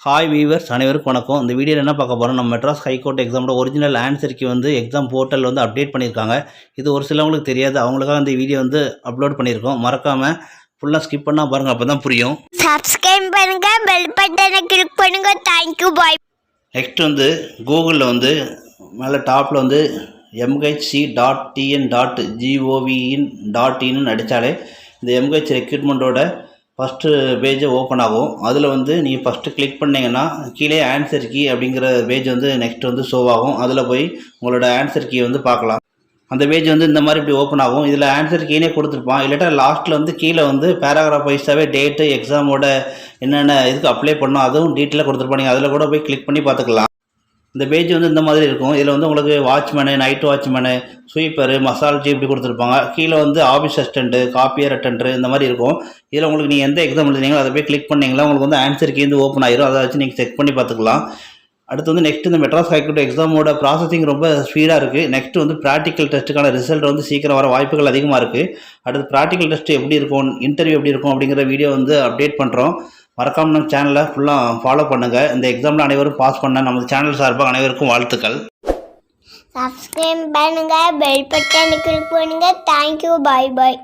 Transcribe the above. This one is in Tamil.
ஹாய் வீவர்ஸ் அனைவருக்கும் வணக்கம். இந்த வீடியோவில் என்ன பார்க்க போகிறோம், நம்ம மெட்ராஸ் ஹைகோர்ட் எக்ஸாமோட ஒரிஜினல் ஆன்சர் கீ வந்து எக்ஸாம் போர்ட்டல் வந்து அப்டேட் பண்ணியிருக்காங்க. இது ஒரு சிலவங்களுக்கு தெரியாது, அவங்களுக்காக இந்த வீடியோ வந்து அப்லோட் பண்ணியிருக்கோம். மறக்காமல் ஃபுல்லாக ஸ்கிப் பண்ணால் பாருங்கள், அப்போ தான் புரியும். சப்ஸ்கிரைப் பண்ணுங்க, பெல் பட்டனை கிளிக் பண்ணுங்க. தேங்க்யூ, பாய். நெக்ஸ்ட் வந்து கூகுளில் வந்து மேலே டாப்பில் வந்து mhc.tn.gov.in அடித்தாலே இந்த MH ரெக்ரூட்மெண்ட்டோட ஃபஸ்ட்டு பேஜை ஓப்பன் ஆகும். அதில் வந்து நீங்கள் ஃபஸ்ட்டு கிளிக் பண்ணிங்கன்னா கீழே ஆன்சர் கீ அப்படிங்கிற பேஜ் வந்து நெக்ஸ்ட் வந்து ஷோ ஆகும். அதில் போய் உங்களோட ஆன்சர் கீ வந்து பார்க்கலாம். அந்த பேஜ் வந்து இந்த மாதிரி இப்படி ஓப்பன் ஆகும். இதில் ஆன்சர் கீனே கொடுத்துருப்பான். இல்லாட்டா லாஸ்ட்டில் வந்து கீழே வந்து பேராகிராஃப் வைஸாகவே டேட்டு, எக்ஸாமோட என்னென்ன இதுக்கு அப்ளை பண்ணோம் அதுவும் டீட்டெயிலாக கொடுத்துருப்பாங்க. அதில் கூட போய் கிளிக் பண்ணி பார்த்துக்கலாம். இந்த பேஜ் வந்து இந்த மாதிரி இருக்கும். இதில் வந்து உங்களுக்கு வாட்ச்மேனு, நைட் வாட்ச்மேனு, ஸ்வீப்பரு, மசால்ஜி இப்படி கொடுத்துருப்பாங்க. கீழே வந்து ஆஃபீஸ் அசிஸ்டண்ட்டு, காப்பியர் அட்டெண்டரு இந்த மாதிரி இருக்கும். இதில் உங்களுக்கு நீங்கள் எந்த எக்ஸாம் எழுதுனீங்களோ அதை போய் கிளிக் பண்ணிங்களா உங்களுக்கு வந்து ஆன்சர் கீ வந்து ஓப்பன் ஆயிரும். அதை வச்சு நீங்கள் செக் பண்ணி பார்த்துக்கலாம். அடுத்து வந்து நெக்ஸ்ட் இந்த மெட்ராஸ் ஹைகோர்ட் எக்ஸாமோட ப்ராசஸிங் ரொம்ப ஸ்பீடாக இருக்குது. நெக்ஸ்ட் வந்து ப்ராக்டிக்கல் டெஸ்ட்டுக்கான ரிசல்ட் வந்து சீக்கிரம் வர வாய்ப்புகள் அதிகமாக இருக்குது. அடுத்து ப்ராக்டிக்கல் டெஸ்ட் எப்படி இருக்கும், இன்டர்வியூ எப்படி இருக்கும் அப்படிங்கிற வீடியோ வந்து அப்டேட் பண்ணுறோம். மறக்காமல் நம்ம சேனலை ஃபுல்லாக ஃபாலோ பண்ணுங்கள். இந்த எக்ஸாமில் அனைவரும் பாஸ் பண்ண நமது சேனல் சார்பாக அனைவருக்கும் வாழ்த்துக்கள். சப்ஸ்கிரைப் பண்ணுங்க, பெல் பட்டனை கிளிக் பண்ணுங்க. தேங்க்யூ, பாய்.